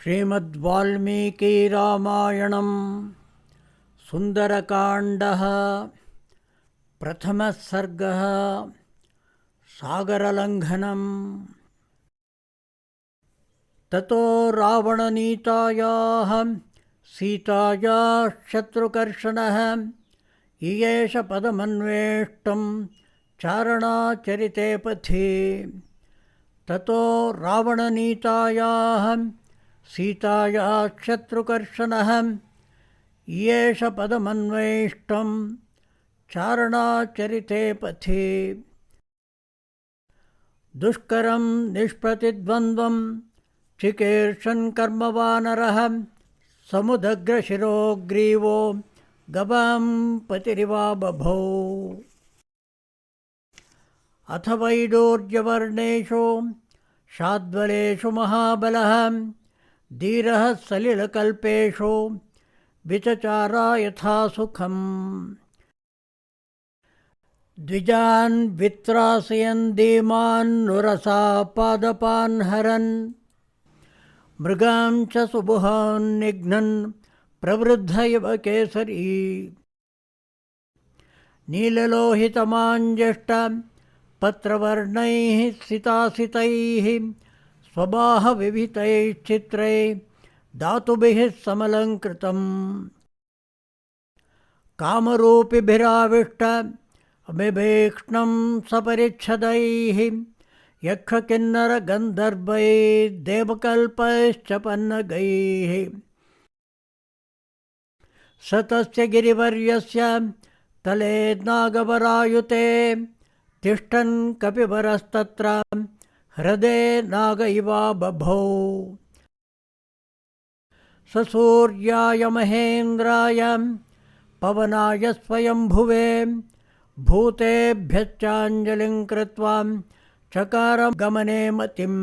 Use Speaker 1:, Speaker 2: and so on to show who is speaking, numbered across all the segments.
Speaker 1: श्रीमद्वाल्मीकि रामायणं सुन्दरकाण्डः प्रथमः सर्गः सागरलङ्घनम्। ततो रावणनीतायाः सीतायाः शत्रुकर्षणः इयेष पदमन्वेष्टुं चारणाचरिते पथि। ततो रावणनीतायाः सीतायाः शत्रुकर्षणः इयेष पदमन्वेष्टुं चारणाचरिते पथि। दुष्करं निष्प्रतिद्वन्द्वं चिकीर्षन् कर्मवानरः समुदग्रशिरो ग्रीवो गवां पतिरिवा बभौ। अथ वैडूर्यवर्णेषु शाद्वलेषु महाबलः धीरः सलिलकल्पेषु विचचारा यथा सुखम्। द्विजान् वित्रासयन् धीमान् नुरसा पादपान् हरन् मृगां च सुबुहान् निघ्नन् प्रवृद्ध इव केसरी। नीललोहितमाञ्जष्ट पत्रवर्णैः सितासितैः स्वबाहविभितैश्चित्रैः धातुभिः समलङ्कृतम्। कामरूपिभिराविष्ट बिभीक्ष्णं सपरिच्छदैः यक्षकिन्नरगन्धर्वैः देवकल्पैश्च पन्नगैः। स तस्य गिरिवर्यस्य तले नागवरायुते तिष्ठन् कपिवरस्तत्र हृदे नाग इवा बभौ। स सूर्याय महेन्द्राय पवनाय स्वयंभुवे भूतेभ्यश्चाञ्जलिं कृत्वा चकार गमने मतिम्।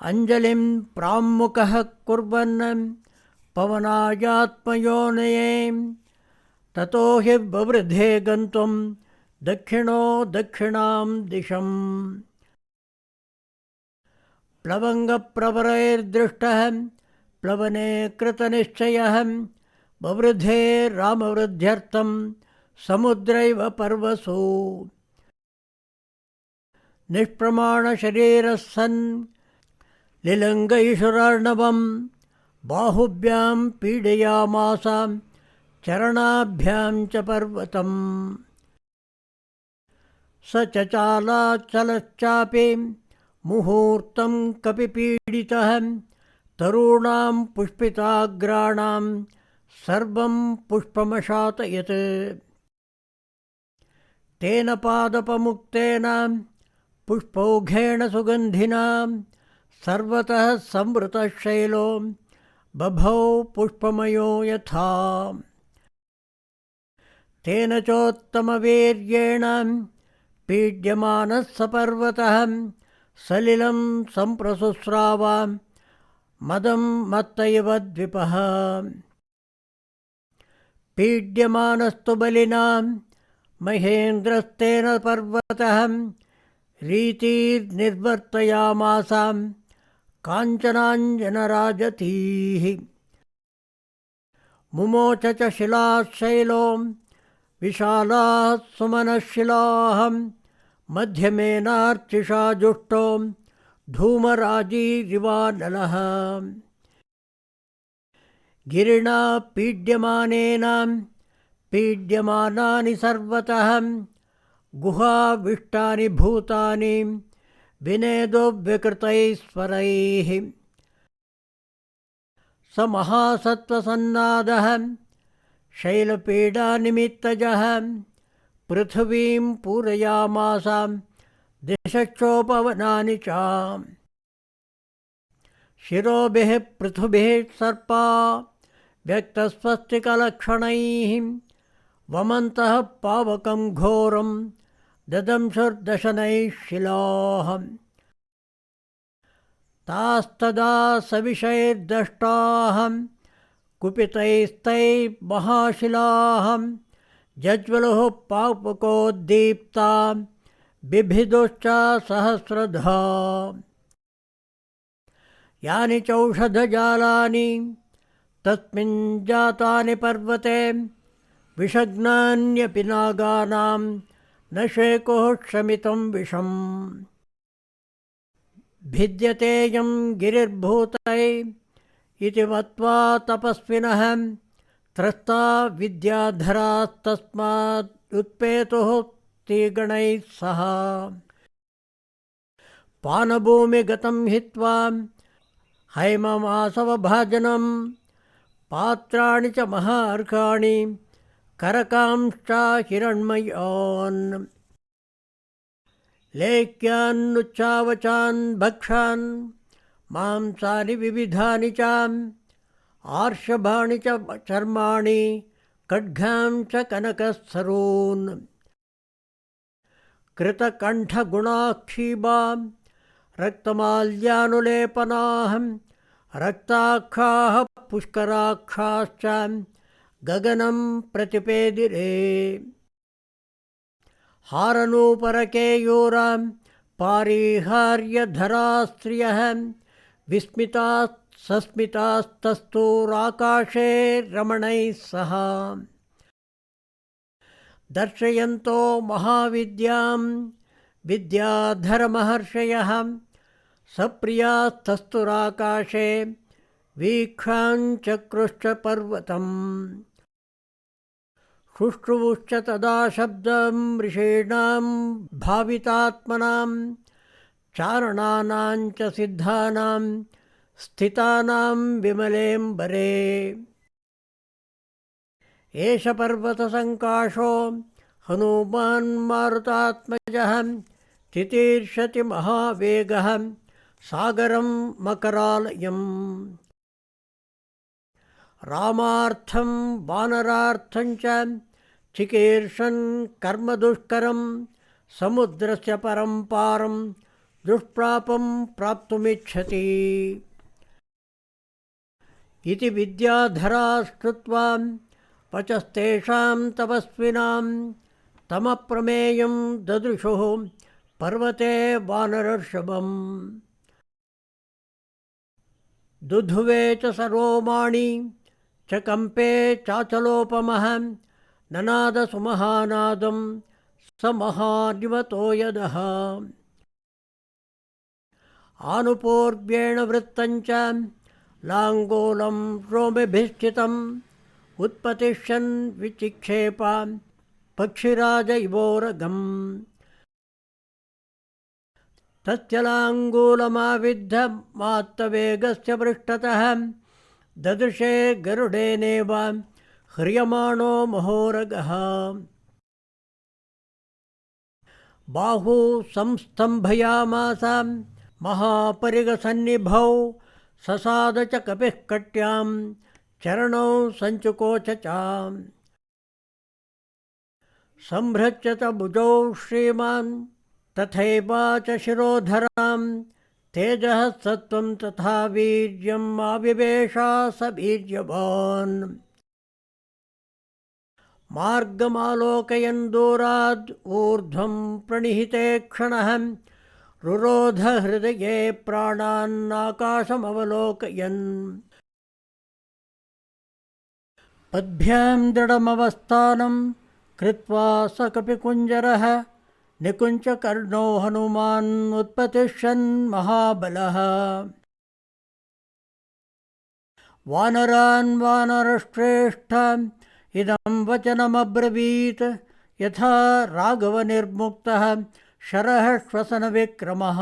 Speaker 1: अञ्जलिं प्राङ्मुखः कुर्वन् पवनायात्मयोनये ततो हि ववृधे गन्तुं दक्षिणो दक्षिणां दिशम्। प्लवङ्गप्रवरैर्दृष्टः प्लवने कृतनिश्चयः ववृधे रामवृद्ध्यर्थं समुद्रैव पर्वसु। निष्प्रमाणशरीरः सन् लिलङ्गैषुरार्णवं बाहुभ्यां पीडयामास चरणाभ्यां च पर्वतम्। स चचालाचलश्चापि मुहूर्तं कपिपीडितः तरूणां पुष्पिताग्राणां सर्वं पुष्पमशातयत्। तेन पादपमुक्तेन पुष्पौघेण सुगन्धिना सर्वतः संवृतः शैलो बभौ पुष्पमयो यथा। तेन चोत्तमवीर्येण पीड्यमानः स पर्वतः सलिलं सम्प्रसुस्राव मदं मत्त इव द्विपः। पीड्यमानस्तु बलिना महेन्द्रस्तेन पर्वतः रीतिर्निर्वर्तयामास काञ्चनाञ्जनराजतीः। मुमोच च शिलाशैलो विशालाः सुमनःशिलाः मध्यमेनार्चिषा जुष्टो धूमराजीरिवानलः। गिरिणा पीड्यमानेन पीड्यमानानि सर्वतः गुहाविष्टानि भूतानि विनेदोऽव्यकृतैश्वरैः। स महासत्त्वसन्नादः शैलपीडानिमित्तजः पृथिवीं पूरयामास दिशश्चोपवनानि च। शिरोभिः पृथुभिः सर्पा व्यक्तस्वस्तिकलक्षणैः वमन्तः पावकं घोरं ददंशुर्दशनैः शिलाः। तास्तदा सविषैर्दष्टाः कुपितैस्तैः महाशिलाः जज्वलुः पावकोद्दीप्ता बिभिदुश्च सहस्रधा। यानि चौषधजालानि तस्मिन् जातानि पर्वते विषग्नान्यपि नागानां न शेकोः शमितं विषम् भिद्यतेयं गिरिर्भूतैः इति मत्वा तपस्विनः त्रस्ता विद्याधरास्तस्मादुत्पेतुः तीगणैः सह पानभूमिगतं हित्वा हैममासवभाजनं पात्राणि च महार्काणि करकांश्च हिरण्मयान् लेख्यान्नुच्चावचान् भक्षान् मांसानि विविधानि च आर्षभाणि च चर्माणि खड्गां च कनकसरून् कृतकण्ठगुणाक्षीबां रक्तमाल्यानुलेपनाः रक्ताक्षाः पुष्कराक्षाश्च गगनं प्रतिपेदिरे हारनूपरकेयूरां पारिहार्यधरा स्त्रियः विस्मिताः सस्मितास्तस्तुराकाशे रमणैः सह दर्शयन्तो महाविद्यां विद्याधरमहर्षयः सप्रियास्तस्तुराकाशे वीक्षाञ्चक्रुश्च पर्वतम् शुश्रुवुश्च तदा शब्दं ऋषीणां भावितात्मनां चारणानां च सिद्धानां स्थितानां विमलेऽम्बरे एष पर्वतसङ्काशो हनूमान्मारुतात्मजः तितीर्षति महावेगः सागरं मकरालयम् रामार्थं वानरार्थं च चिकीर्षन् कर्मदुष्करं समुद्रस्य परं पारं दुष्प्रापं प्राप्तुमिच्छति इति विद्याधराश्रुत्वा वचस्तेषां तपस्विनां तमप्रमेयं ददृशुः पर्वते वानरर्षभम् दुधुवे च सरोमाणि च कम्पे चाचलोपमः ननादसुमहानादं स महानिवतो यदः आनुपूर्व्येण वृत्तञ्च लाङ्गूलं रोमिभिश्चितम् उत्पतिष्यन् विचिक्षेप पक्षिराज इवोरगम् तस्य लाङ्गूलमाविद्धमात्तवेगस्य पृष्ठतः ददृशे गरुडेनेव ह्रियमाणो महोरगः बाहू संस्तम्भयामास महापरिगसन्निभौ ससाद च कपिः कट्यां चरणौ सञ्चुकोच च संभृत्य च भुजौ श्रीमान् तथैव च शिरोधरां तेजः सत्त्वं तथा वीर्यम् आविवेशा स वीर्यवान् मार्गमालोकयन् दूराद् ऊर्ध्वं प्रणिहिते क्षणः रुरोध हृदये प्राणान्नाकाशमवलोकयन् पद्भ्यां दृढमवस्थानं कृत्वा स कपिकुञ्जरः निकुञ्चकर्णो हनुमान् उत्पतिष्यन् महाबलः वानरान् वानरश्रेष्ठ इदं वचनमब्रवीत् यथा राघवनिर्मुक्तः शरः श्वसनविक्रमः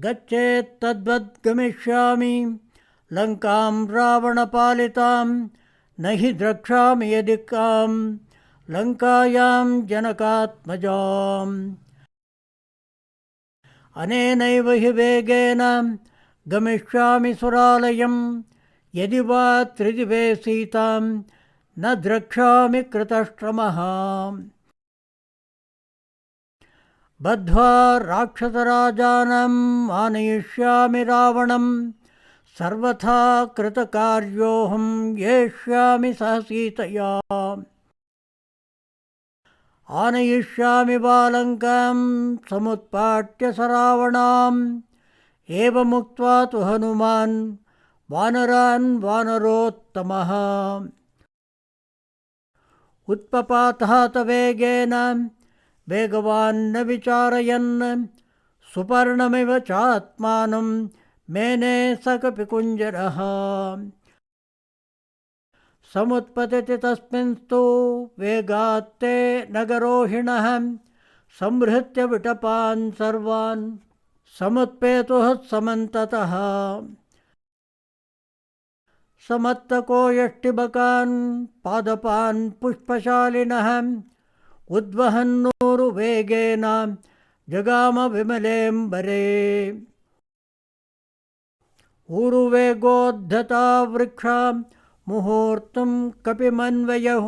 Speaker 1: गच्छेत्तद्वद् गमिष्यामि लङ्कां रावणपालितां न हि द्रक्ष्यामि यदि कां लङ्कायां जनकात्मजाम् अनेनैव हि वेगेन गमिष्यामि सुरालयं यदि वा त्रिदिवे सीतां न द्रक्ष्यामि कृतश्रमः बद्ध्वा राक्षसराजानम् आनयिष्यामि रावणं सर्वथा कृतकार्योऽहं येष्यामि सह सीतया आनयिष्यामि बालङ्कां समुत्पाट्य स रावणां एवमुक्त्वा तु हनुमान् वानरान् वानरोत्तमः उत्पपातात वेगेन वेगवान्न विचारयन् सुपर्णमिव चात्मानं मेने स कपिकुञ्जरः समुत्पतति तस्मिंस्तु वेगात्ते नगरोहिणः संहृत्य विटपान् सर्वान् समुत्पेतुः समन्ततः समत्तको यष्टिबकान् पादपान् पुष्पशालिनः उद्वहन्नूरुवेगेन जगाम विमलेऽम्बरे ऊरुवेगोद्धता वृक्षा मुहूर्तं कपिमन्वयः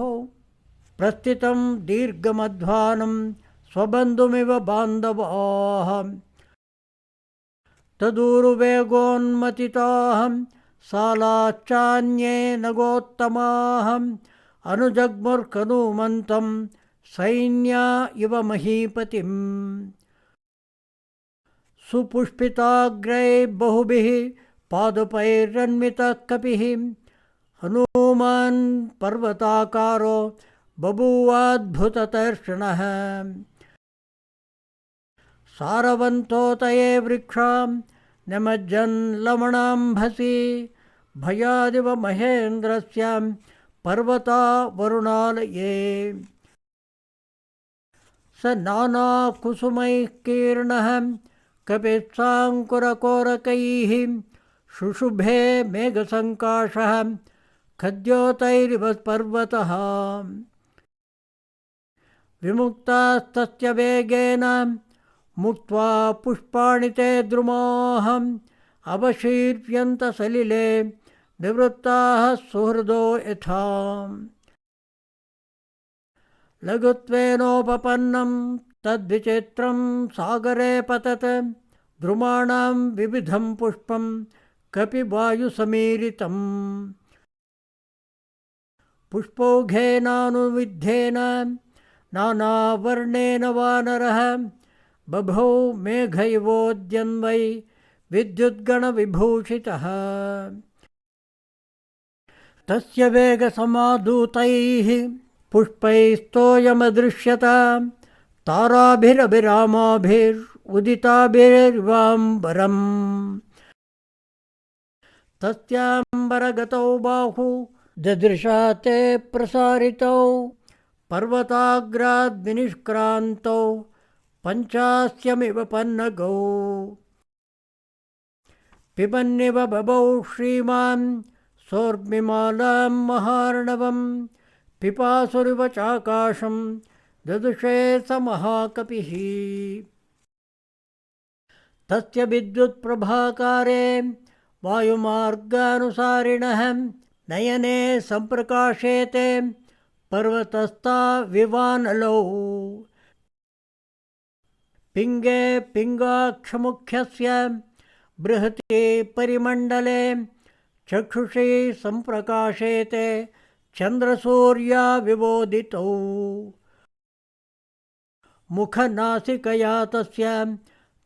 Speaker 1: प्रस्थितं दीर्घमध्वानं स्वबन्धुमिव बान्धवाः तदूरुवेगोन्मथिताः सालाश्चान्ये नगोत्तमाः अनुजग्मुर्हनूमन्तं सैन्या इव महीपतिम् सुपुष्पिताग्रैः बहुभिः पादपैरन्वितः कपिः हनूमान् पर्वताकारो बभूवाद्भुततर्षणः सारवन्तोतये वृक्षा निमज्जन् लवणाम्भसि भयादिव महेन्द्रस्य पर्वता वरुणालये स नानाकुसुमैः कीर्णः कपित्साङ्कुरकोरकैः शुशुभे मेघसङ्काशः खद्योतैरिव पर्वतः विमुक्तास्तस्य वेगेन मुक्त्वा पुष्पाणि ते द्रुमाः अवशीर्यन्त सलिले निवृत्ताः सुहृदो यथा लघुत्वेनोपपन्नं तद्विचित्रं सागरे पतत् द्रुमाणां विविधं पुष्पं कपिवायुसमीरितम् पुष्पौघेनानुविद्धेन नानावर्णेन वानरः बभौ मेघैवोद्यन्वै विद्युद्गणविभूषितः तस्य वेगसमादूतैः पुष्पैस्तोयमदृश्यत ताराभिरभिरामाभिरुदिताभिर्वाम्बरम् तस्याम्बरगतौ बाहु ददृशा ते प्रसारितौ पर्वताग्राद्विनिष्क्रान्तौ पञ्चास्यमिव पन्नगौ पिबन्निव बभौ श्रीमान् सोर्मिमालां महार्णवं पिपासुरिव चाकाशं ददृशे स महाकपिः तस्य विद्युत्प्रभाकारे वायुमार्गानुसारिणः नयने सम्प्रकाशेते पर्वतस्था विवानलौ पिङ्गे पिङ्गाक्षमुख्यस्य बृहति परिमण्डले चक्षुषी सम्प्रकाशेते चन्द्रसूर्या विवोदितौ मुखनासिकया तस्य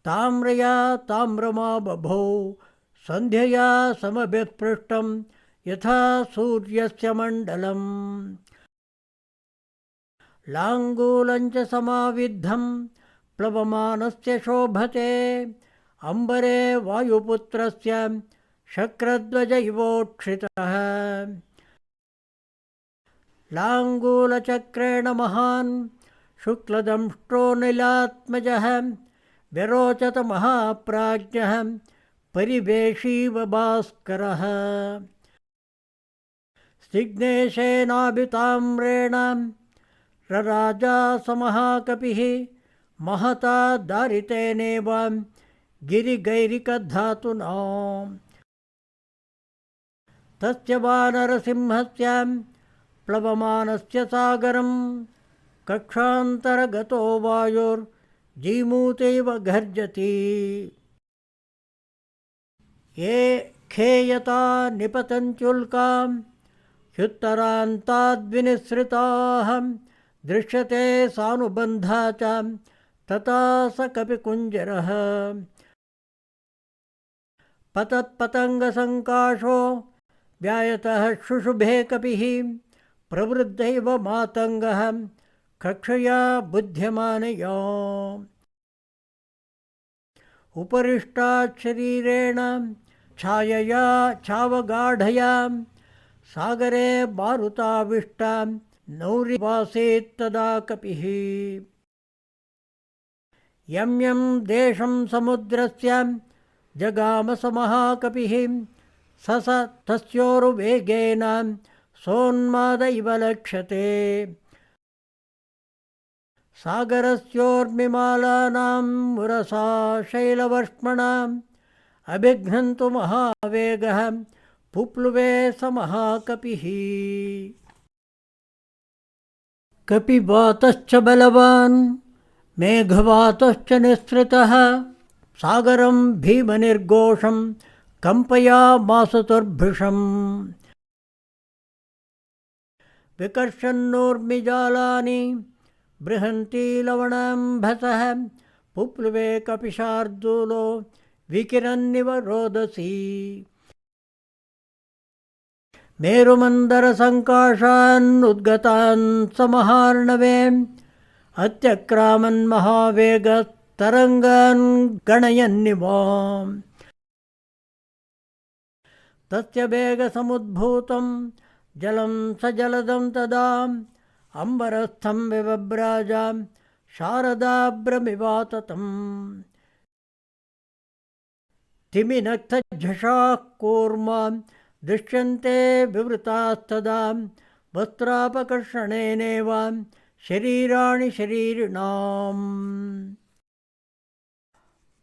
Speaker 1: ताम्रया ताम्रमा बभौ सन्ध्यया समभिस्पृष्टं यथा सूर्यस्य मण्डलम् लाङ्गूलं च समाविद्धं प्लवमानस्य शोभते अम्बरे वायुपुत्रस्य शक्रध्वज इवोक्षितः लाङ्गूलचक्रेण महान् शुक्लदंष्ट्रो नीलात्मजः व्यरोचत महाप्राज्ञः परिवेशीव भास्करः स्निग्धेशेनाभिताम्रेण रराजा समहाकपिः महता दारितेनेव गिरिगैरिकधातुना तस्य वानरसिंहस्य प्लवमानस्य सागरं कक्षान्तरगतो वायुर्जीमूतैव गर्जति ये खेयता निपतन्त्युल्कां ह्युत्तरान्ताद्विनिसृताः दृश्यते सानुबन्धा च तथा स कपिकुञ्जरः पतत्पतङ्गसङ्काशो व्यायतः शुशुभे कपिः प्रवृद्धैव मातङ्गः कक्षया बुध्यमानया उपरिष्टात् शरीरेण छायया छावगाढया सागरे मारुताविष्टा नौरिवासेत्तदा कपिः यं यं देशं समुद्रस्य जगाम स महाकपिः स तस्योर्वेगेन सोन्माद इव लक्ष्यते सागरस्योर्मिमालानां मुरसा शैलवर्ष्मणाम् अभिघ्नन्तु महावेगः पुप्लुवे स महाकपिः कपिवातश्च बलवान् मेघवातश्च निःसृतः सागरं भीमनिर्घोषं कम्पयामासुतुर्भृशम् विकर्षन्नूर्मिजालानि बृहन्ति लवणाम्भसः पुप्लुवे कपिशार्दूलो विकिरन्निव रोदसी मेरुमन्दरसङ्काशान् उद्गतान् समहार्णवे अत्यक्रामन् महावेगतरङ्गान् गणयन्निव तस्य वेगसमुद्भूतं जलं स जलदं तदा अम्बरस्थं विवभ्राजा शारदाभ्रमिवाततम् तिमिनक्तझषाः कूर्मा दृश्यन्ते विवृतास्तदा वस्त्रापकर्षणेनैव शरीराणि शरीरिणाम्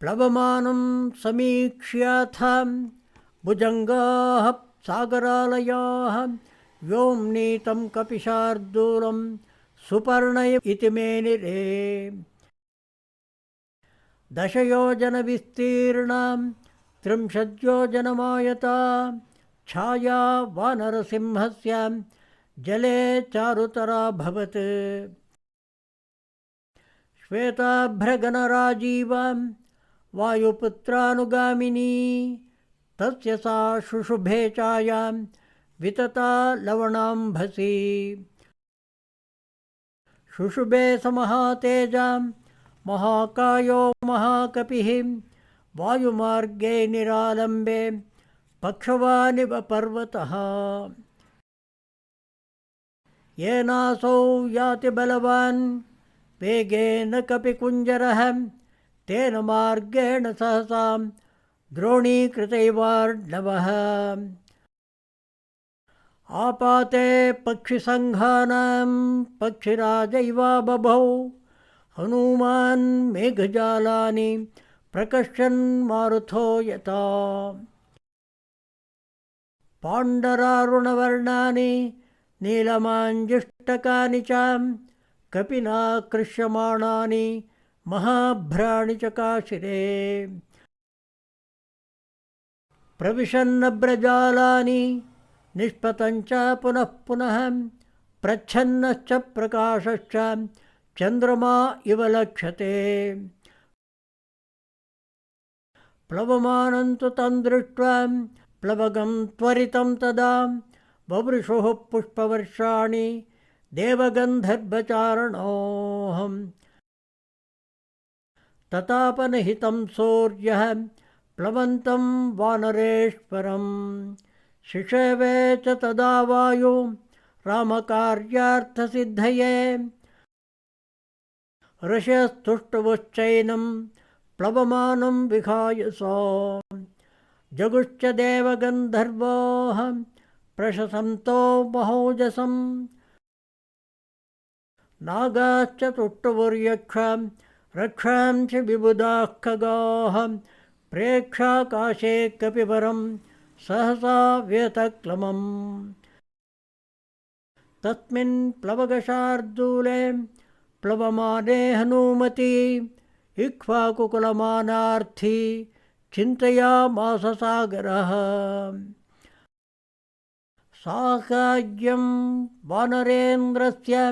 Speaker 1: प्लवमानं समीक्ष्याथ भुजङ्गाः सागरालयाः व्योम्नीतं कपिशार्दूलं सुपर्णय इति मेनिरे दशयोजनविस्तीर्णां त्रिंशद्योजनमायता छाया वानरसिंहस्य जले चारुतराभवत् श्वेताभ्रगणराजीवां वायुपुत्रानुगामिनी तस्य सा शुशुभे चायां वितता लवणाम्भसी शुशुभे समहातेजां महाकायो महाकपिः वायुमार्गे निरालम्बे पक्षवानिव पर्वतः येनासौ याति बलवान् वेगेन कपिकुञ्जरः तेन मार्गेण सहसा द्रोणीकृतैवार्णवः आपाते पक्षिसङ्घानां पक्षिराजैवा बभौ हनूमान् मेघजालानि प्रकर्षन् मारुतो यथा पाण्डरारुणवर्णानि नीलमाञ्जिष्टकानि च कपिना कृष्यमाणानि महाभ्राणि चकाशिरे प्रविशन्नभ्रजालानि निष्पतञ्च पुनः पुनः प्रच्छन्नश्च प्रकाशश्च चन्द्रमा इव लक्ष्यते प्लवमानं तु तं दृष्ट्वा प्लवगं त्वरितं तदा ववृषुः पुष्पवर्षाणि देवगन्धर्वचारणोऽहम् ततापनहितं सूर्यः प्लवन्तं वानरेश्वरम् शिशेवे च तदा वायु रामकार्यार्थसिद्धये ऋषयस्तुष्टुवश्चैनं प्लवमानं विहाय सा जगुश्च देवगन्धर्वाः प्रशसन्तो महोजसं नागाश्च तुष्टुवर्यक्ष रक्षांसि विबुधाः खगाः प्रेक्षाकाशे कपिवरं सहसा व्यतक्लमम् तस्मिन् प्लवगशार्दूले प्लवमाने हनूमति इक्ष्वाकुकुलमानार्थी चिन्तयामास सागरः साहाय्यं वानरेन्द्रस्य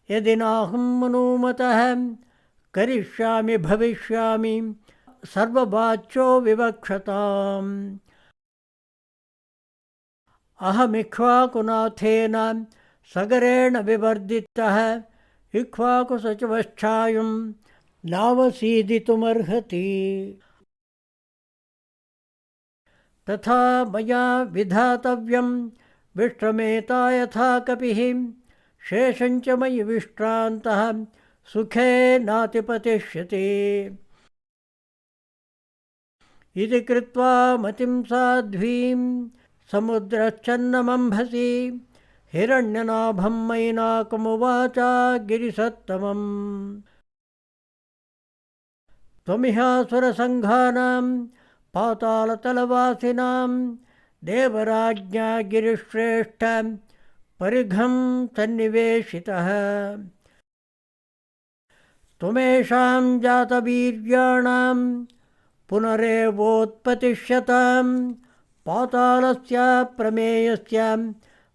Speaker 1: यदि नाहं हनूमतः करिष्यामि भविष्यामि सर्ववाच्यो विवक्षताम्। अहमिक्ष्वाकुनाथेन सगरेण विवर्धितः इक्ष्वाकुसचिवच्छायुं नावसीदितुमर्हति। तथा मया विधातव्यं विश्रमेता यथा कपिः शेषं च मयि विश्रान्तः सुखे नातिपतिष्यति। इति कृत्वा मतिं साध्वीं समुद्रश्चन्नमंभसि हिरण्यनाभं मैनाकमुवाच गिरिसत्तमम्। त्वमिहासुरसङ्घानां पातालतलवासिनां देवराज्ञा गिरिश्रेष्ठ परिघं सन्निवेशितः। त्वमेषां जातवीर्याणां पुनरेवोत्पतिष्यतां पातालस्य प्रमेयस्य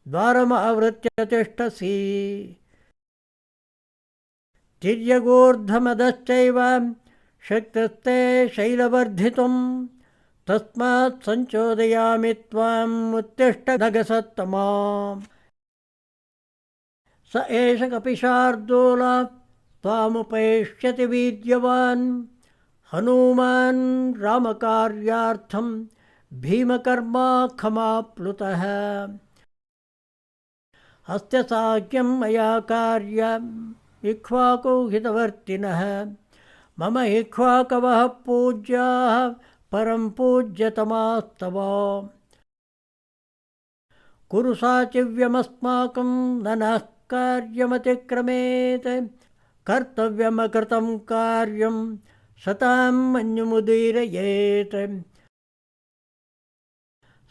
Speaker 1: द्वारमावृत्य तिष्ठसि। तिर्यगोर्ध्वमदश्चैव शक्तस्ते शैलवर्धितुं तस्मात् संचोदयामि त्वाम् उत्तिष्ठ नगसत्तमा। स एष कपिशार्दूल त्वामुपैष्यति वीर्यवान् हनूमान् रामकार्यार्थं भीमकर्मा खमाप्लुतः। अस्य साख्यं मया कार्यम् इक्ष्वाकुहितवर्तिनः मम इक्ष्वाकवः पूज्याः परं पूज्यतमास्तव। कुरु साचिव्यमस्माकं ननः कार्यमतिक्रमेत् कर्तव्यमकृतं कार्यं सतां मन्युमुदीरयेत्।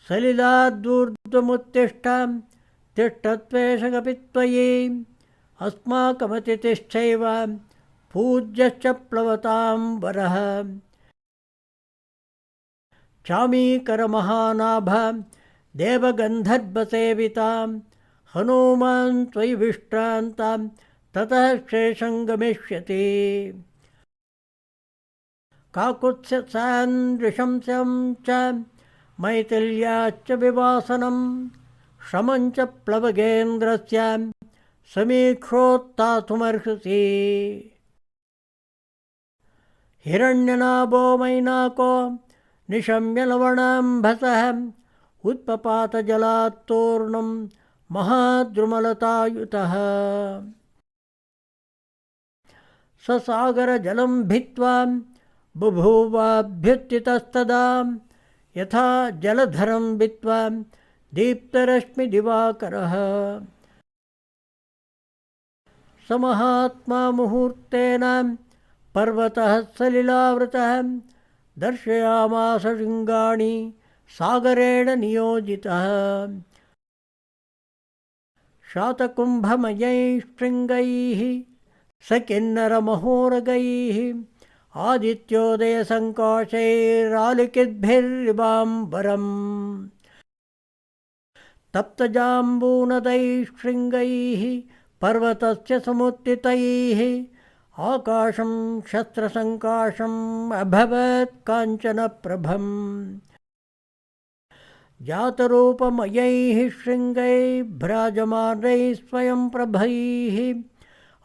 Speaker 1: सलिलाद्ऊर्ध्वमुत्तिष्ठ तिष्ठत्वेष कपित्वयि अस्माकमतिथिश्चैव पूज्यश्च प्लवतां वरः। चामीकरमहानाभ देवगन्धर्वसेवितां हनूमान् त्वयि विश्रान्तां ततः शेषं गमिष्यति। काकुत्स्यसान्दृशंसं च मैथिल्याश्च विवासनं श्रमं च प्लवगेन्द्रस्य समीक्षोत्तातुमर्हसि। हिरण्यनाभो मैनाको निशम्य लवणाम्भसः उत्पपातजलात्तूर्णं महाद्रुमलतायुतः। ससागरजलं भित्त्वा बुभुवाभ्युत्थितस्तदा यथा जलधरं भित्त्वा दीप्तरश्मिदिवाकरः। स महात्मा मुहूर्तेन पर्वतः सलिलावृतः दर्शयामास शृङ्गाणि सागरेण नियोजितः। शातकुम्भमयैः शृङ्गैः सकिन्नरमहोरगैः आदित्योदयसङ्काशैरालिकिद्भिरिवाम्बरम्। तप्तजाम्बूनदैः शृङ्गैः पर्वतस्य समुत्थितैः आकाशं शस्त्रसङ्काशम् अभवत् काञ्चनप्रभम्। जातरूपमयैः शृङ्गैः भ्राजमानैः स्वयं प्रभैः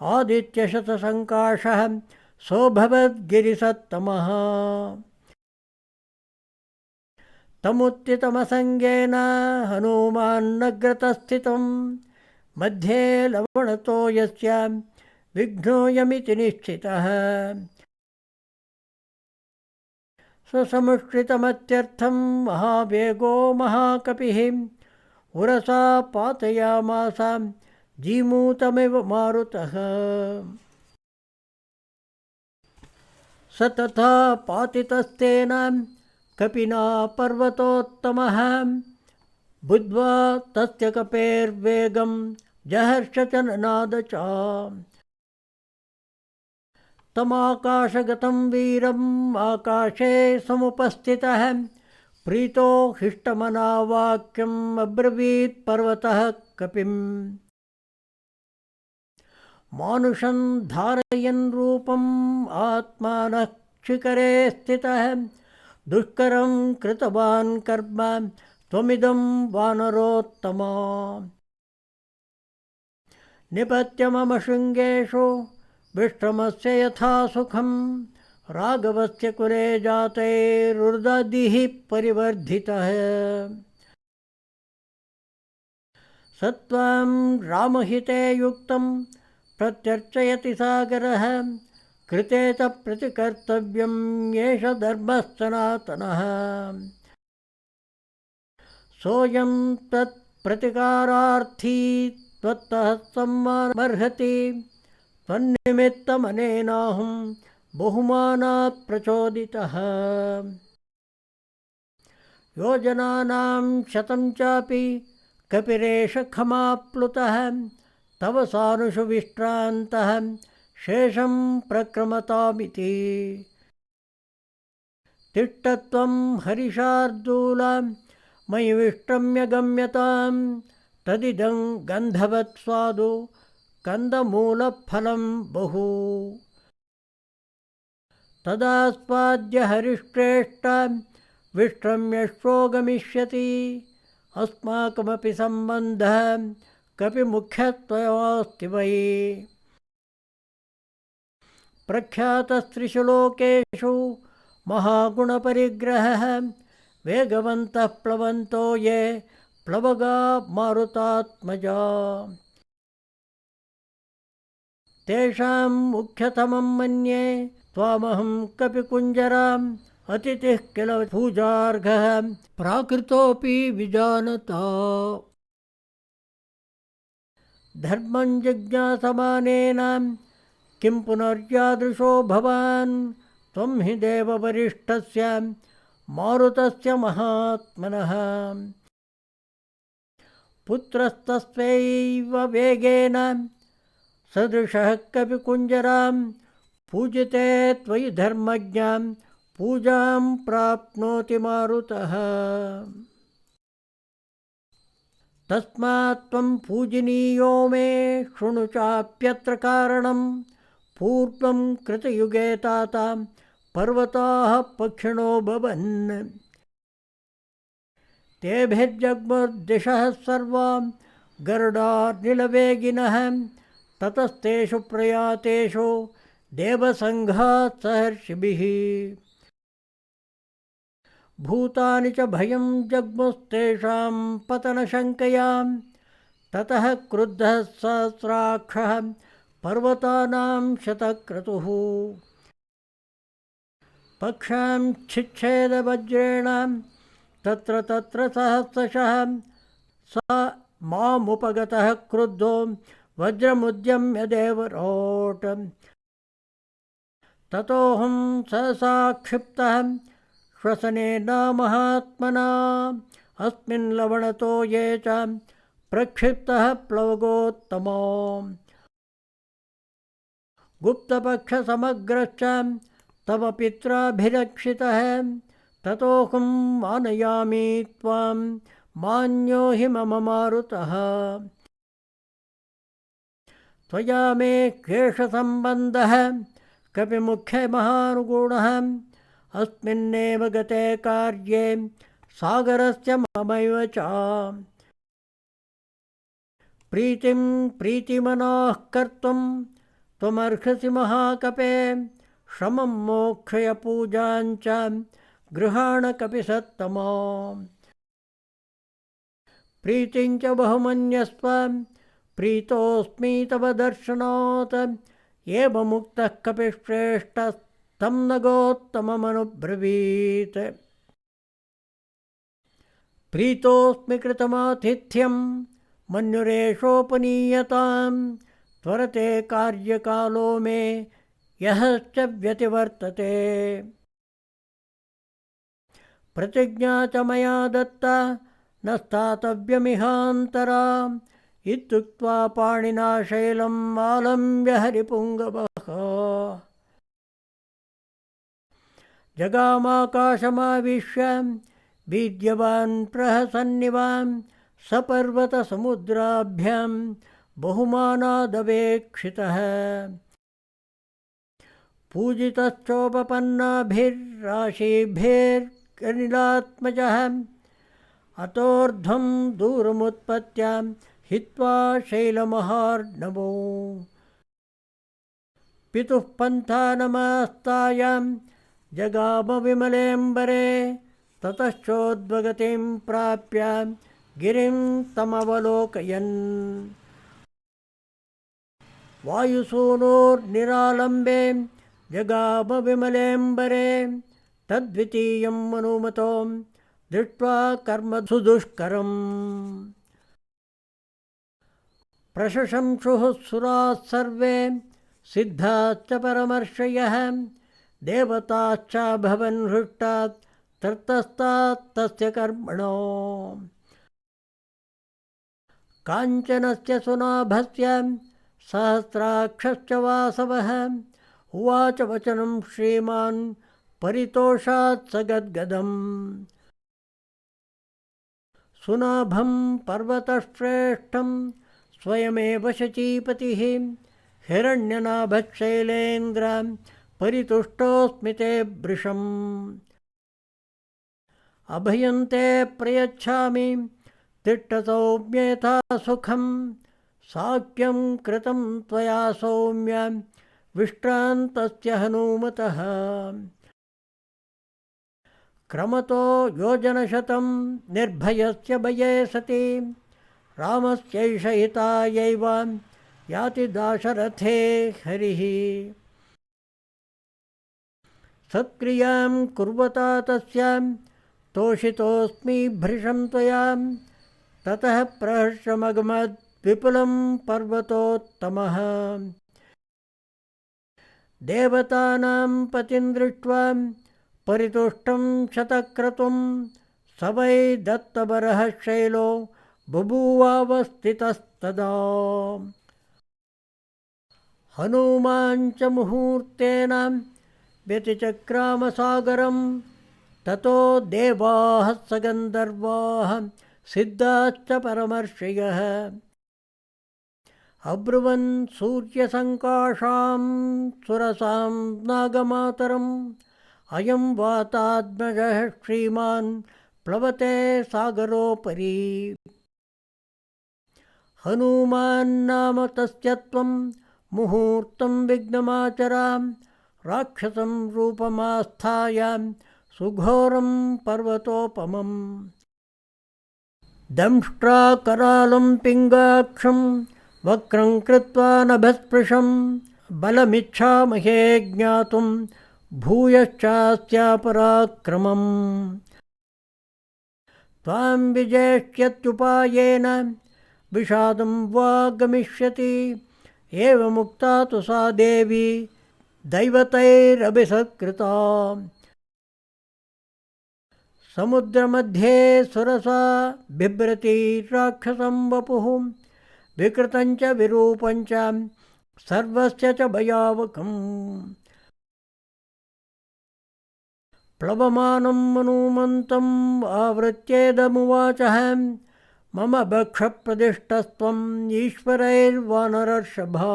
Speaker 1: आदित्यशतसङ्काशः सोऽभवद्गिरिसत्तमः। तमुत्थितमसङ्गेन हनूमान्नग्रतस्थितं मध्ये लवणतो यस्य विघ्नोऽयमिति निश्चितः। ससमुष्टितमत्यर्थं महावेगो महाकपिः उरसा पातयामास जीमूतमिव मारुतः। स तथा पातितस्तेन कपिना पर्वतोत्तमः बुद्ध्वा तस्य कपेर्वेगं जहर्ष च ननाद च। तमाकाशगतं वीरम् आकाशे समुपस्थितः प्रीतो हिष्टमना वाक्यम् अब्रवीत् पर्वतः कपिम्। मानुषं धारयन् रूपम् आत्मानः शिखरे स्थितः दुष्करं कृतवान् कर्म त्वमिदं वानरोत्तम निपत्य मम शृङ्गेषु विश्रमस्य यथा सुखं राघवस्य कुले जातैरुर्दधिः परिवर्धितः सत्त्वं रामहिते युक्तं प्रत्यर्चयति सागरः कृते च प्रतिकर्तव्यं एष धर्मः सनातनः सोऽयं तत्प्रतिकारार्थी त्वत्तः सम्मानमर्हति त्वन्निमित्तमनेनाहं बहुमानात् प्रचोदितः योजनानां शतं चापि कपिरेष खमाप्लुतः तव सानुषु विश्रान्तः शेषं प्रक्रमतामिति तिष्ठत्वं हरिशार्दूल मयि विष्टम्य गम्यतां तदिदं गन्धवत् स्वादु कन्दमूलफलं बहु तदास्वाद्य हरिश्रेष्ठ विश्रम्यश्वो गमिष्यति अस्माकमपि सम्बन्धः कपिमुख्यत्वयोऽस्ति वै प्रख्यातस्त्रिषु लोकेषु महागुणपरिग्रहः वेगवन्तः प्लवन्तो ये प्लवगा मारुतात्मजा तेषां मुख्यतमं मन्ये त्वामहं कपिकुञ्जराम् अतिथिः किल पूजार्घः प्राकृतोऽपि विजानता धर्मं जिज्ञासमानेन किं पुनर्यादृशो भवान् त्वं हि देववरिष्ठस्य मारुतस्य महात्मनः पुत्रस्तस्यैव वेगेन सदृशः कपिकुञ्जरां पूजिते त्वयि धर्मज्ञां पूजां प्राप्नोति मारुतः तस्मात् त्वं पूजनीयो मे शृणु चाप्यत्र कारणं पूर्वं कृतयुगे तात पर्वताः पक्षिणो भवन् तेभिर्जग्मुर्दिशः सर्वां गरुडार्निलवेगिनः ततस्तेषु प्रयातेषु देवसङ्घात् सहर्षिभिः भूतानि च भयं जग्मुस्तेषां पतनशङ्कया ततः क्रुद्धः सहस्राक्षः पर्वतानां शतक्रतुः पक्षां छिच्छेदवज्रेण तत्र तत्र सहस्रशः स मामुपगतः क्रुद्धो वज्रमुद्यम्य देवरोट ततोऽहं सहसा क्षिप्तः श्वसनेन महात्मना अस्मिन् लवणतो ये च प्रक्षिप्तः प्लवगोत्तमो गुप्तपक्षसमग्रश्च तव पित्राभिरक्षितः ततोऽहं मानयामि त्वां मान्यो हि मम मारुतः त्वया मे क्लेशसम्बन्धः कपिमुख्यमहानुगुणः अस्मिन्नेव गते कार्ये सागरस्य ममैव च प्रीतिं प्रीतिमनाः कर्तुं त्वमर्हसि महाकपे श्रमं मोक्षय पूजां च गृहाण कपिसत्तमा प्रीतिं च बहुमन्यस्व प्रीतोऽस्मि तव दर्शनात् एवमुक्तः कपिश्रेष्ठस्तं नगोत्तममनुब्रवीत् प्रीतोऽस्मि कृतमातिथ्यं मन्युरेषोपनीयतां त्वरते कार्यकालो मे यश्च व्यतिवर्तते प्रतिज्ञा च मया दत्ता न स्थातव्यमिहान्तरा इत्युक्त्वा पाणिना शैलम् आलम्ब्य हरिपुङ्गवः जगामाकाशमाविश्य वीद्यवान् प्रहसन्निवां सपर्वतसमुद्राभ्यां बहुमानादवेक्षितः पूजितश्चोपपन्नाभिर्राशिभिर्गनिलात्मजः अतोर्ध्वं दूरमुत्पत्त्या हित्वा शैलमहार्णवो पितुः पन्थानमास्तायां जगाम विमलेऽम्बरे ततश्चोद्वगतिं प्राप्य गिरिं तमवलोकयन् वायुसूनोर्निरालम्बे जगाम विमलेऽम्बरे तद्वितीयं मनुमतो दृष्ट्वा कर्म सुदुष्करम् प्रशशंसुः सुराः सर्वे सिद्धाश्च परमर्षयः देवताश्चाभवन् हृष्टात् ततस्तात् तस्य कर्मणो काञ्चनस्य सुनाभस्य सहस्राक्षश्च वासवः उवाच वचनं श्रीमान् परितोषात् स गद्गदम् सुनाभं पर्वतश्रेष्ठं स्वयमेव शचीपतिः हिरण्यनाभशैलेन्द्र परितुष्टोऽस्मि ते वृषम् अभयं ते प्रयच्छामि तिष्ठ सौम्येथा सुखं साख्यं कृतं त्वया सौम्य विश्रान्तस्य हनूमतः क्रमतो योजनशतं निर्भयस्य भये सति रामस्यैष हितायैव याति दाशरथे हरिः सत्क्रियां कुर्वता तस्यां तोषितोऽस्मि भृशं त्वया ततः प्रहर्षमगमद् विपुलं पर्वतोत्तमः देवतानां पतिं दृष्ट्वा परितुष्टं शतक्रतुं स वै दत्तबरः शैलो बभूवावस्थितस्तदा हनूमान् च मुहूर्तेन व्यतिचक्रामसागरं ततो देवाः स गन्धर्वाः सिद्धाश्च परमर्षयः अब्रुवन् सूर्यसङ्काशां सुरसां नागमातरम् अयं वातात्मजः श्रीमान् प्लवते सागरोपरि हनूमान् नाम तस्य त्वं मुहूर्तं विघ्नमाचरां राक्षसं रूपमास्थाय सुघोरं पर्वतोपमम् दंष्ट्राकरालं पिङ्गाक्षं वक्रं कृत्वा नभस्पृशं बलमिच्छामहे ज्ञातुं भूयश्चास्यापराक्रमम् त्वां विजेष्यत्युपायेन विषादं वा गमिष्यति एवमुक्ता तु सा देवी दैवतैरभिसत्कृता समुद्रमध्ये सुरसा बिभ्रती राक्षसं वपुः विकृतं च विरूपं च सर्वस्य च भयावकम् प्लवमानं हनूमन्तम् आवृत्येदमुवाचः मम भक्षप्रदिष्टस्त्वम् ईश्वरैर्वानरर्षभा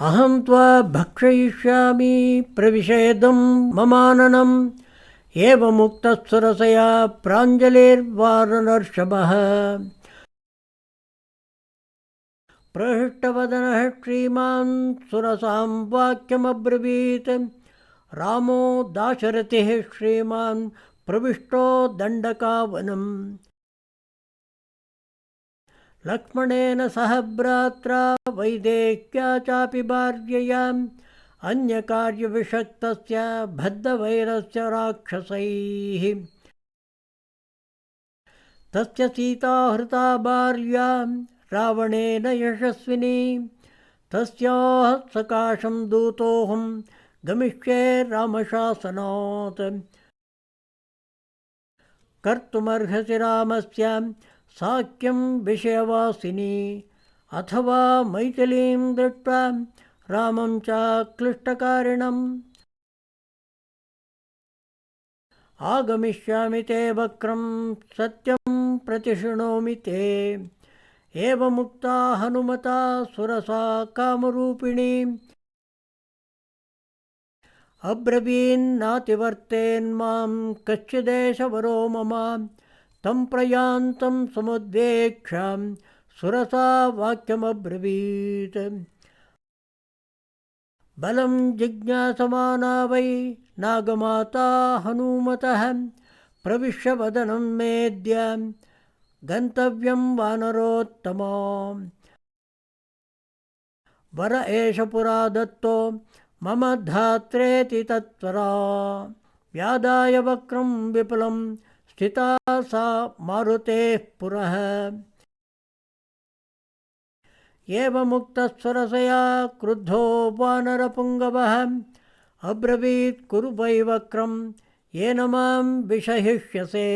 Speaker 1: अहं त्वा भक्षयिष्यामि प्रविशेदं ममाननम् एवमुक्तः सुरसया प्राञ्जलिर्वानरर्षभः प्रहृष्टवदनः श्रीमान् सुरसां वाक्यमब्रवीत् रामो दाशरथिः श्रीमान् प्रविष्टो दण्डकावनम् लक्ष्मणेन सह भ्रात्रा वैदेह्या चापि भार्यया अन्यकार्यविषक्तस्य बद्धवैरस्य राक्षसैः तस्य सीता हृता भार्या रावणेन यशस्विनी तस्याः सकाशं दूतोऽहं गमिष्ये रामशासनात् कर्तुमर्हसि रामस्य साक्यं विषयवासिनी अथवा मैथिलीं दृष्ट्वा रामं च क्लिष्टकारिणम् आगमिष्यामि ते वक्रं सत्यं प्रतिशृणोमि ते एवमुक्ता हनुमता सुरसा कामरूपिणी अब्रवीन्नातिवर्तेन्मां कश्चिदेशवरो मम तं प्रयान्तं समुद्वेक्ष्य सुरसा वाक्यमब्रवीत् बलं जिज्ञासमाना वै नागमाता हनूमतः प्रविश्य वदनं मेद्य गन्तव्यं वानरोत्तमा वर एष पुरा दत्तो मम धात्रेति तत्परा व्यादाय वक्रं विपुलं स्थिता सा मारुतेः पुरः एवमुक्तस्वरसया क्रुद्धो वानरपुङ्गवः अब्रवीत् कुरु वै वक्रं येन मां विषहिष्यसे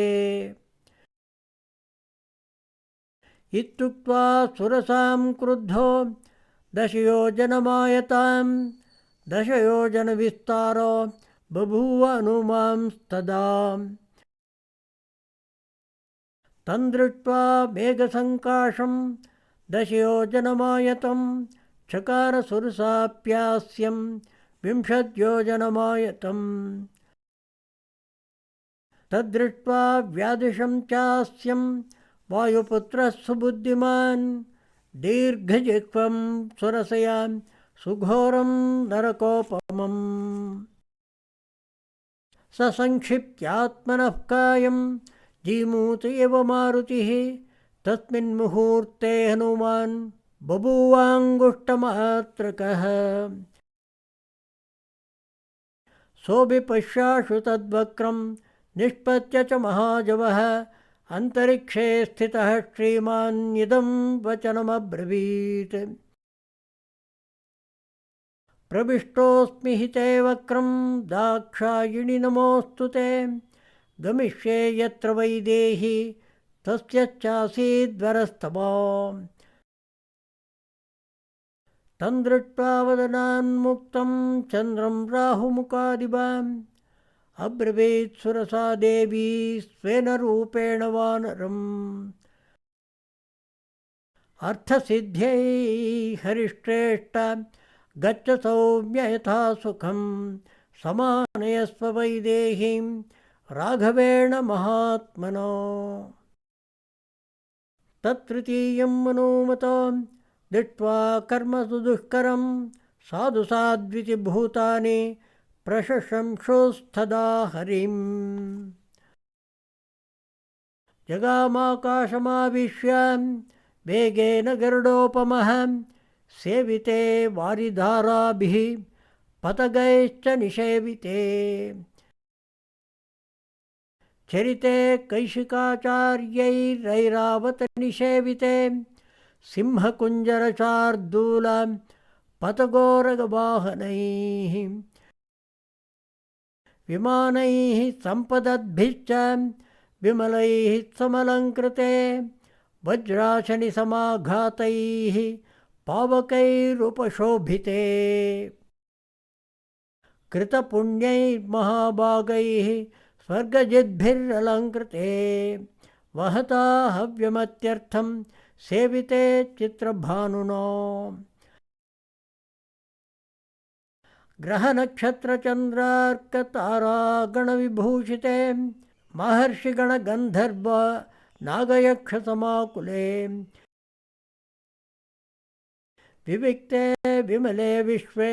Speaker 1: इत्युक्त्वा सुरसां क्रुद्धो दशयोजनमायतां दशयोजनविस्तारो बभूव हनुमांस्तदा तं दृष्ट्वा मेघसङ्काशं दशयोजनमायतं चकार सुरसाप्यास्यं विंशद्योजनमायतम् तद्दृष्ट्वा व्यादिशं चास्यं वायुपुत्रः सुबुद्धिमान् दीर्घजिह्वं सुरसया सुघोरं नरकोपमम् ससंक्षिप्त्यात्मनः कायं जीमूत एव मारुतिः तस्मिन् मुहूर्ते हनुमान् बभूवाङ्गुष्ठमात्रकः सोऽभिपश्याशु तद्वक्रं निष्पत्य च महाजवः अन्तरिक्षे स्थितः श्रीमान् इदं वचनमब्रवीत् प्रविष्टोऽस्मि हि ते वक्रं दाक्षायिणि नमोऽस्तु ते गमिष्ये यत्र वैदेही तस्यश्चासीद्वरस्तमा तं दृष्ट्वा वदनान्मुक्तं चन्द्रं राहुमुखादिवाम् अब्रवीत् सुरसा देवी स्वेन रूपेण वानरम् अर्थसिद्ध्यै हरिश्रेष्ठ गच्छ सौम्य यथा सुखं समानयस्व वैदेहीं राघवेण महात्मनो तत्तृतीयं मनोमतो दृष्ट्वा कर्म सुदुष्करं साधु साध्विति भूतानि प्रशशंसोस्तदा हरिं जगामाकाशमाविश्य वेगेन गरुडोपमः सेविते वारिधाराभिः पतगैश्च निषेविते चरिते कैशिकाचार्यैरैरावत निषेविते सिंहकुञ्जरशार्दूल पतगोरगवाहनैः विमानैः सम्पदद्भिश्च विमलैः समलङ्कृते वज्राशनिसमाघातैः पावकैरुपशोभिते कृतपुण्यैर्महाभागैः स्वर्गजिद्भिरलङ्कृते वहता हव्यमत्यर्थं सेविते चित्रभानुना ग्रहनक्षत्रचन्द्रार्कतारागणविभूषिते महर्षिगणगन्धर्व नागयक्षसमाकुले विविक्ते विमले विश्वे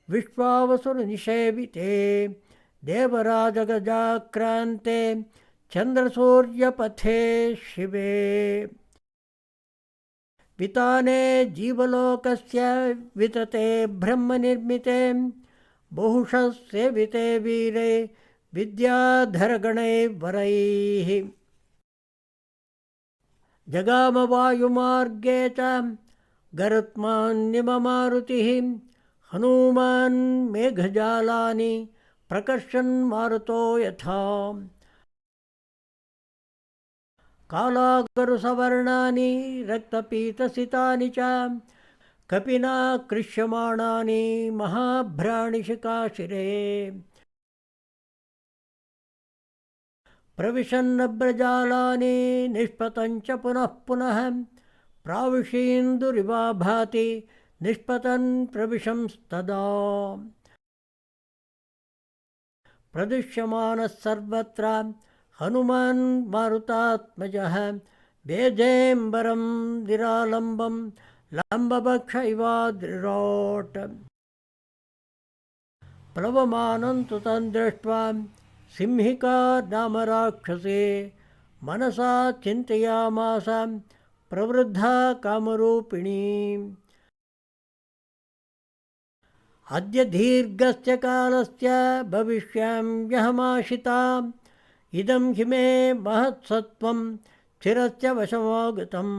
Speaker 1: विश्वावसुरनिषेविते देवराजगजाक्रान्ते चन्द्रसूर्यपथे शिवे विताने जीवलोकस्य वितते ब्रह्मनिर्मिते बहुशः सेविते वीरे विद्याधरगणैर्वरैः जगामवायुमार्गे च गरुत्मान्यममारुतिः हनूमान् मेघजालानि प्रकर्षन् मारुतो यथा कालागरुसवर्णानि रक्तपीतसितानि च कपिना कृष्यमाणानि महाभ्राणिशिकाशिरे प्रविशन्नब्रजालानि निष्पतञ्च पुनः पुनः प्राविशीन्दुरिवा भाति निष्पतन् प्रविशंस्तदा प्रदृश्यमानः सर्वत्र हनुमान् मारुतात्मजः वेजेम्बरं निरालम्बं लम्बवक्ष इवाद्रिरोट प्लवमानं तु तं दृष्ट्वा सिंहिका नाम राक्षसे मनसा चिन्तयामास प्रवृद्धा कामरूपिणी अद्य दीर्घस्य कालस्य भविष्याम्यहमाशिता इदं हि मे महत्सत्त्वं चिरस्य वशमागतम्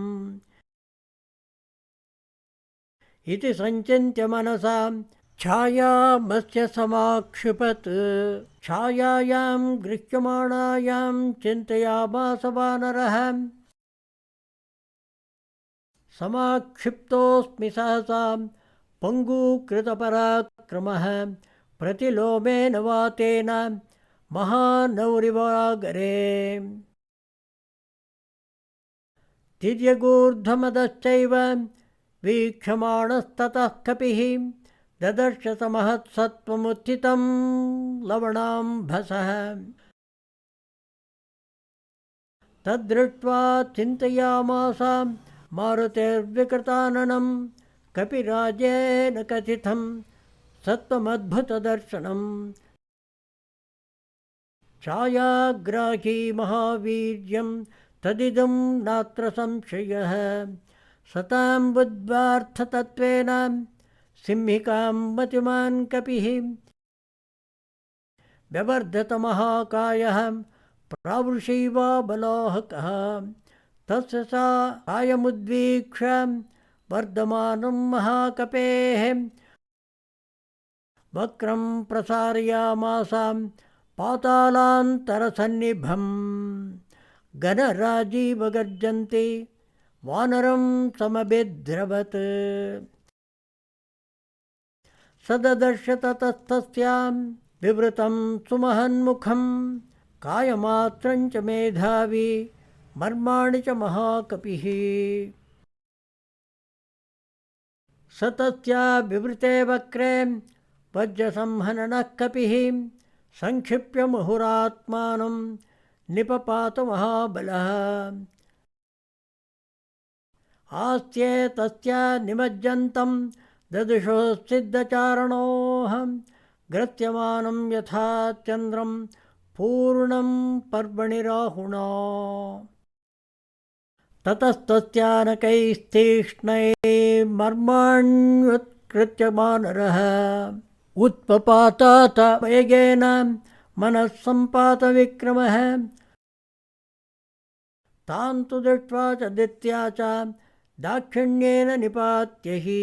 Speaker 1: इति सञ्चिन्त्य मनसा छायामस्य समाक्षिपत् छायायां गृह्यमाणायां चिन्तयामास वानरः समाक्षिप्तोऽस्मि सहसा पङ्गुकृतपराक्रमः प्रतिलोमेन वातेन महानौरिवागरे तिर्यगूर्ध्वमदश्चैव वीक्षमाणस्ततः कपिः ददर्श स महत्सत्त्वमुत्थितं लवणाम्भसः तद्दृष्ट्वा चिन्तयामास मारुतेर्विकृताननं कपिराजेन कथितं सत्त्वमद्भुतदर्शनम् छायाग्राही महावीर्यं तदिदं नात्र संशयः सतां बुद्ध्वार्थतत्त्वेन सिंहिकां मतिमान् कपिः व्यवर्धतमहाकायः प्रावृषैवा बलाहकः तस्य सा कायमुद्वीक्ष्य वर्धमानं महाकपेः वक्रं प्रसारयामास पातालान्तरसन्निभं गणराजीव गर्जन्ति वानरं समभिद्रवत् सददर्श ततस्तस्यां विवृतं सुमहन्मुखं कायमात्रं च मेधावी मर्माणि च महाकपिः स तस्या विवृते वक्रे वज्रसंहननः कपिः संक्षिप्य मुहुरात्मानं निपपात महाबलः आस्ये तस्या निमज्जन्तं ददृशो सिद्धचारणोः ग्रत्यमानं यथा चन्द्रं पूर्णं पर्वणि राहुणा ततस्तस्यानकैस्तीक्ष्णैर्मर्माण्युत्कृत्य वानरः उत्पपातात वेगेन मनः सम्पातविक्रमः तां तु दृष्ट्वा च दित्या च दाक्षिण्येन निपात्य हि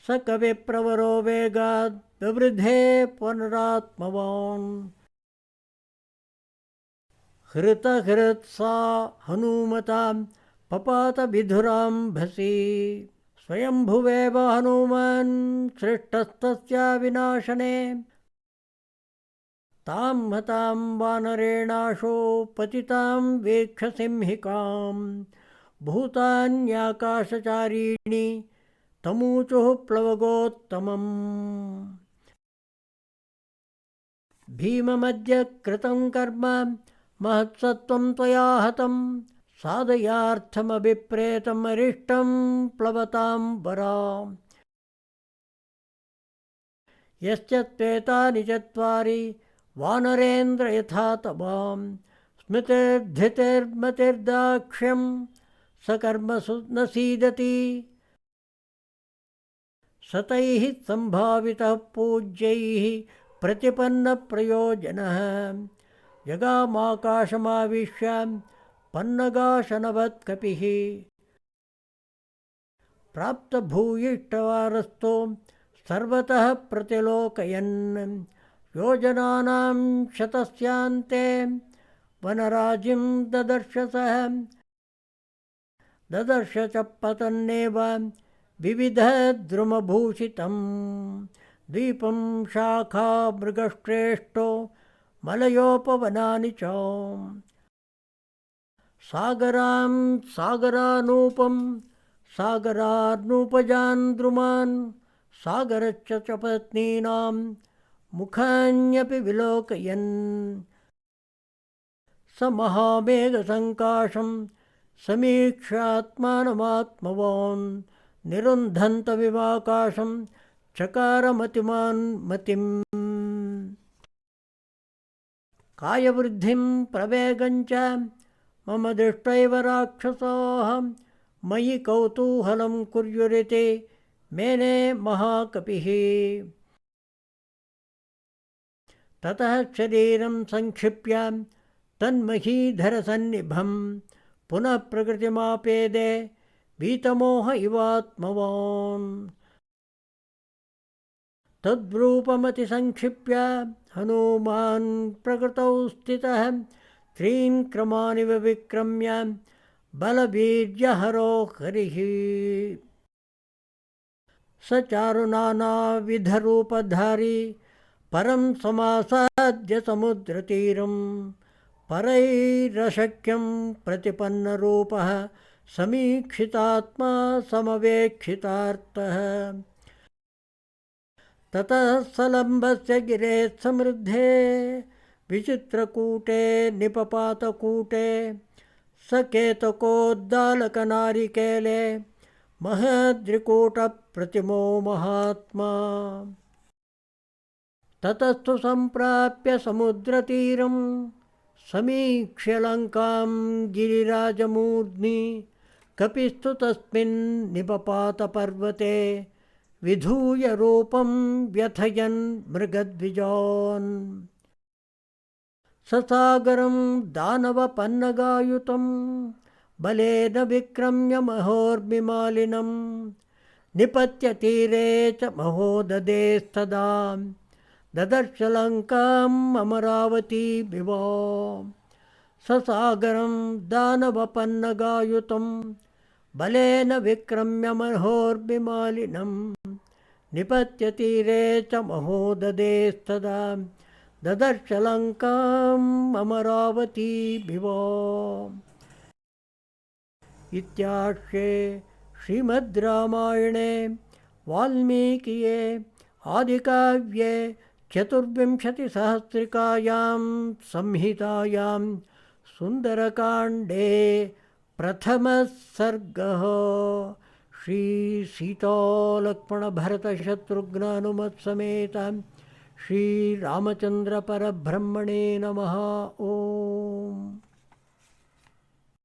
Speaker 1: स कविप्रवरो वेगाद् विवृधे पुनरात्मवान् हृतहृत्सा हनूमता पपात विधुराम्भसि स्वयंभुवेव हनुमान् सृष्टस्तस्या विनाशने तां हतां वानरेणाशो पतितां वीक्ष सिंहिकां भूतान्याकाशचारीणि तमूचुः प्लवगोत्तमम् भीममद्य कृतं कर्म महत्सत्त्वं त्वया हतं साधयार्थमभिप्रेतमरिष्टं प्लवतां वरा यश्च त्वेतानि चत्वारि वानरेन्द्र यथा तवां स्मृतिर्धृतिर्मतिर्दाक्ष्यं सकर्मसु न सीदति सतैः सम्भावितः पूज्यैः प्रतिपन्नप्रयोजनः जगामाकाशमाविश्य पन्नगाशनवत्कपिः प्राप्तभूयिष्ठवारस्तो सर्वतः प्रतिलोकयन् योजनानां शतस्यान्ते वनराजिं ददर्श च पतन्नेव विविधद्रुमभूषितं द्वीपं शाखा मृगश्रेष्ठो मलयोपवनानि च सागरां सागरानूपं सागरार्नूपजान् द्रुमान् सागरश्च च पत्नीनां मुखान्यपि विलोकयन् स महामेघसङ्काशं समीक्ष्यात्मानमात्मवान् निरुन्धन्तमिवाकाशं चकारमतिमान् मतिम् कायवृद्धिं प्रवेगञ्च मम दृष्ट्वैव राक्षसाः मयि कौतूहलं कुर्युरिति मेने महाकपिः ततः शरीरं संक्षिप्य तन्महीधरसन्निभं पुनः प्रकृतिमापेदे वीतमोह इवात्मवान् तद्रूपमतिसंक्षिप्य हनुमान् प्रकृतौ स्थितः त्रीन् क्रमानिव विक्रम्य बलवीर्यहरो हरिः स चारुनानाविधरूपधारी परं समासाद्य समुद्रतीरं परैरशक्यं प्रतिपन्नरूपः समीक्षितात्मा समवेक्षितार्थः ततः सलम्बस्य गिरेः समृद्धे विचित्रकूटे निपपातकूटे सकेतकोद्दालकनारिकेले महद्रिकूटप्रतिमो महात्मा ततस्तु सम्प्राप्य समुद्रतीरं समीक्ष्य लङ्कां गिरिराजमूर्ध्नि कपिस्तु तस्मिन् निपपातपर्वते विधूय रूपं व्यथयन् मृगद्विजान् ससागरं दानवपन्नगायुतं बलेन विक्रम्य महोर्मिमालिनं निपत्य तीरे च महोददेस्तदा ददर्श लङ्काम् अमरावतीमिव ससागरं दानवपन्नगायुतं बलेन विक्रम्य महोर्मिमालिनं निपत्य तीरे च महोददेस्तदा ददर्श लङ्काम् अमरावतीमिव इत्यार्षे श्रीमद् रामायणे वाल्मीकिये आदिकाव्ये चतुर्विंशतिसहस्रिकायां संहितायां सुन्दरकाण्डे प्रथमः सर्गः श्रीसीतालक्ष्मणभरतशत्रुघ्नानुमत्समेत श्रीरामचन्द्रपरब्रह्मणे नमः। ओम्।